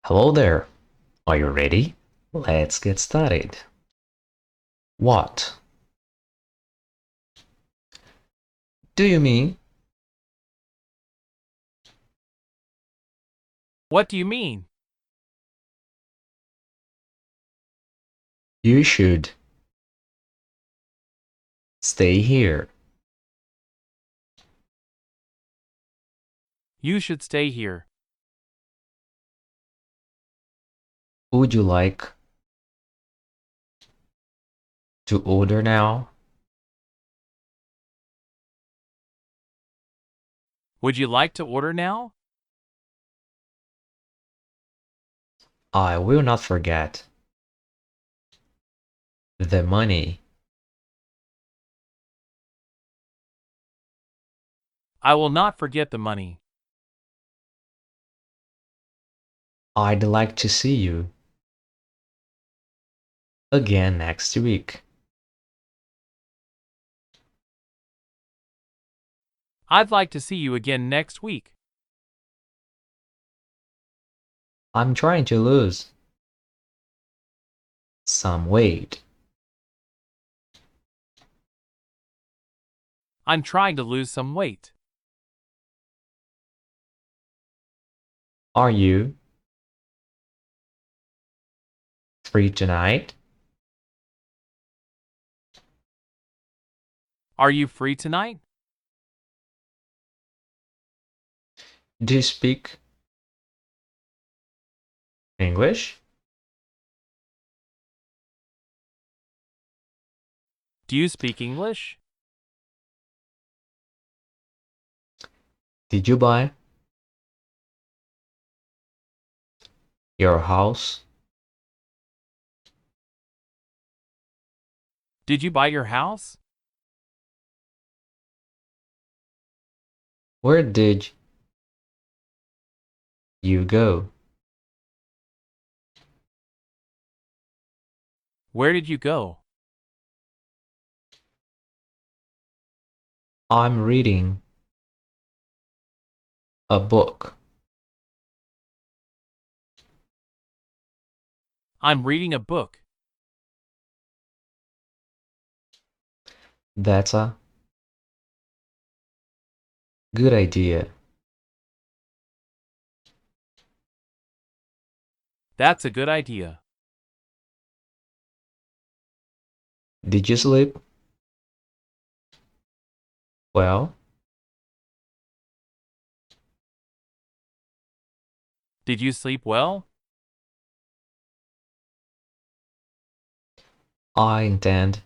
Hello there. Are you ready? Let's get started. What do you mean? What do you mean? You should stay here. You should stay here. Would you like to order now? Would you like to order now? I will not forget the money. I will not forget the money. I'd like to see you again next week. I'd like to see you again next week. I'm trying to lose some weight. I'm trying to lose some weight. Are you free tonight? Are you free tonight? Do you speak English? Do you speak English? Did you buy your house? Did you buy your house? Where did you go? Where did you go? I'm reading a book. I'm reading a book. That's a good idea. That's a good idea. Did you sleep? Well, Did you sleep well? I intend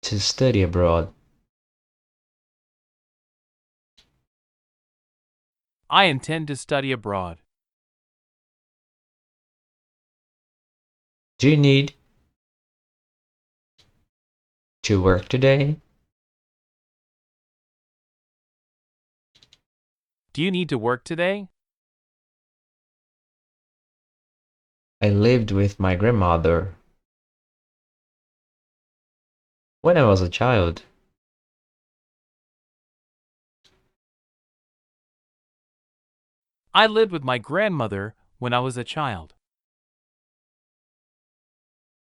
to study abroad. I intend to study abroad. Do you need to work today? Do you need to work today? I lived with my grandmother when I was a child. I lived with my grandmother when I was a child.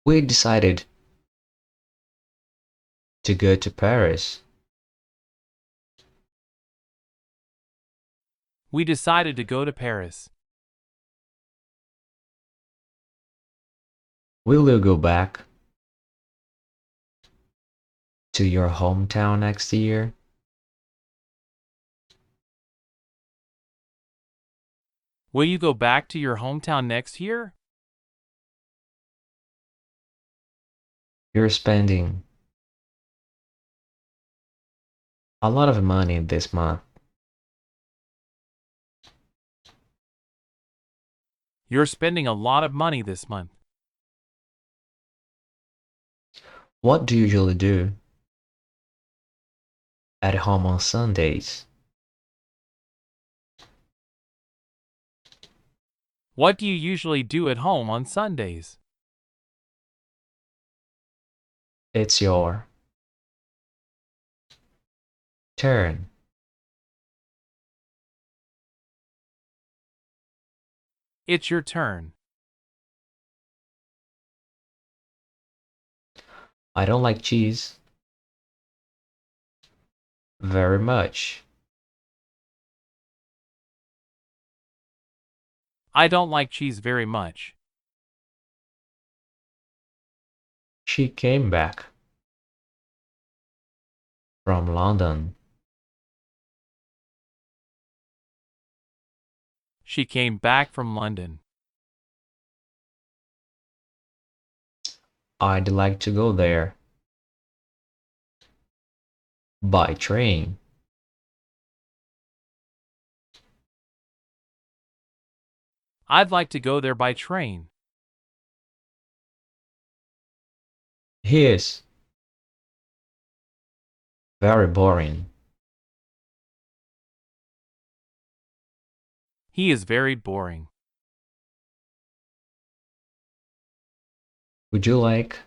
We decided to go to Paris. We decided to go to Paris. Will you go back to your hometown next year? Will you go back to your hometown next year? You're spending a lot of money this month. You're spending a lot of money this month. What do you usually do at home on Sundays? What do you usually do at home on Sundays? It's your turn. It's your turn. I don't like cheese very much. I don't like cheese very much. She came back from London. She came back from London. I'd like to go there by train. I'd like to go there by train. He is very boring. He is very boring. Would you like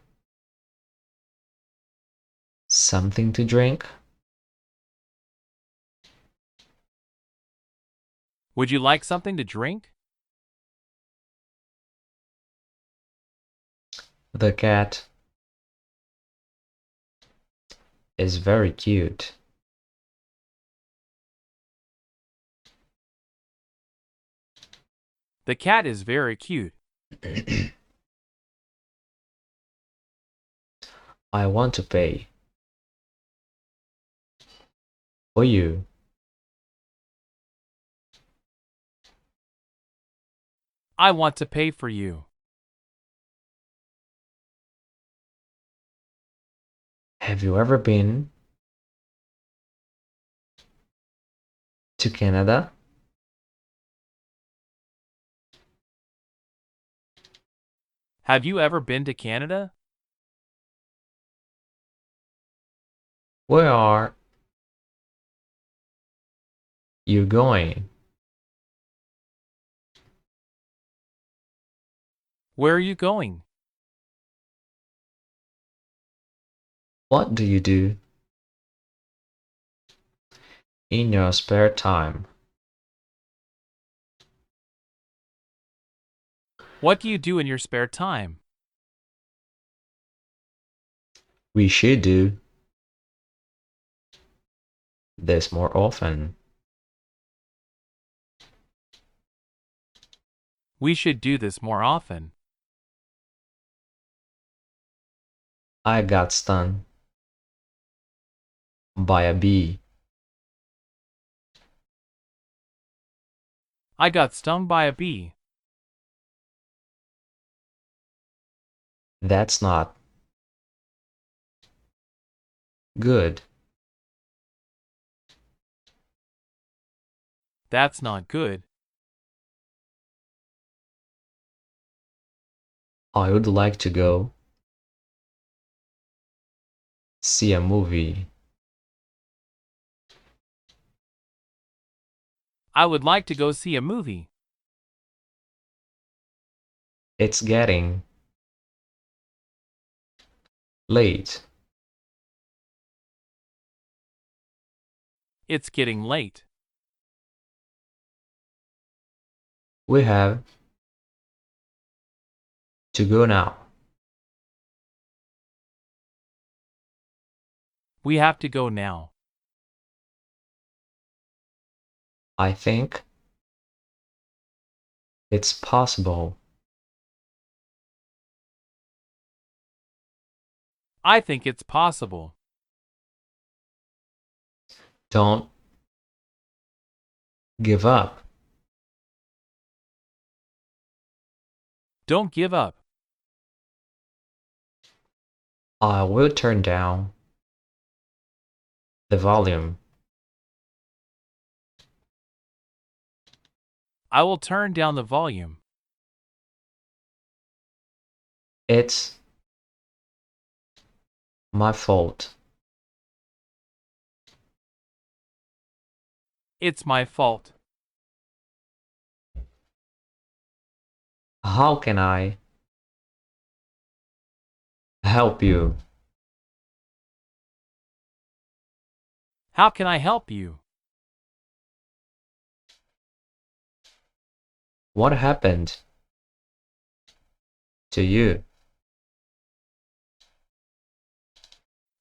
something to drink? Would you like something to drink? The cat is very cute. The cat is very cute. I want to pay for you. I want to pay for you. Have you ever been to Canada? Have you ever been to Canada? Where are you going? Where are you going? What do you do in your spare time? What do you do in your spare time? We should do this more often. We should do this more often. I got stung by a bee. I got stung by a bee. That's not good. That's not good. I would like to go see a movie. I would like to go see a movie. It's getting late. It's getting late. We have to go now. We have to go now. I think it's possible. I think it's possible. Don't give up. Don't give up. I will turn down the volume. I will turn down the volume. It's my fault. It's my fault. How can I help you? How can I help you? What happened to you?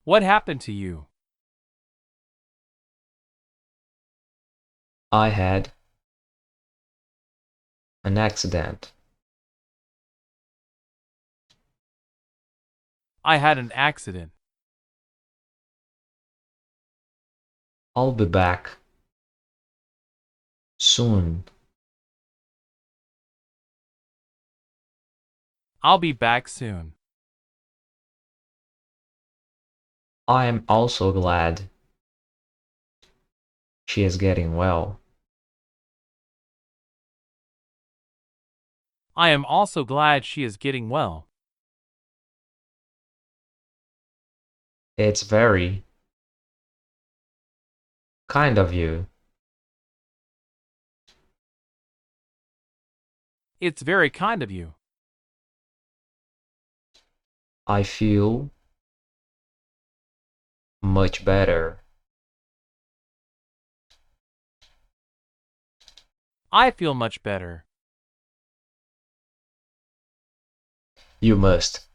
What happened to you? I had an accident. I had an accident. I'll be back soon. I'll be back soon. I am also glad she is getting well. I am also glad she is getting well. It's very kind of you. It's very kind of you. I feel much better. I feel much better. You must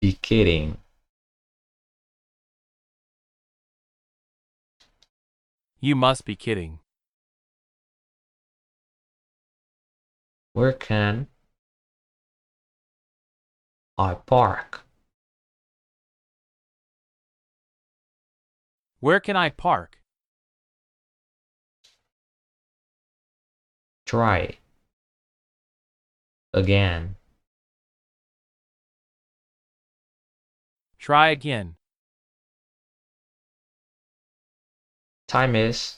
be kidding. You must be kidding. Where can I park? Where can I park? Try again. Try again. Time is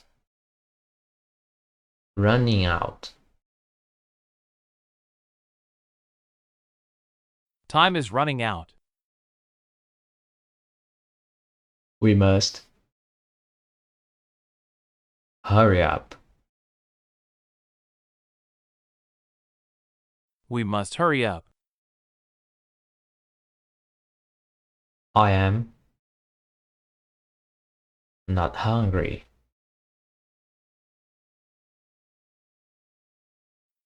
running out. Time is running out. We must hurry up. We must hurry up. I am not hungry.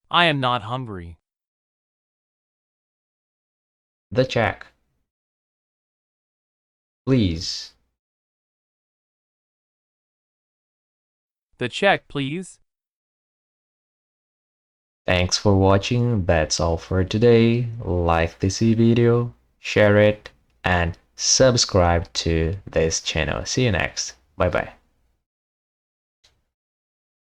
I am not hungry. The check. Please. The check, please. Thanks for watching. That's all for today. Like this video, share it, and subscribe to this channel. See you next. Bye bye.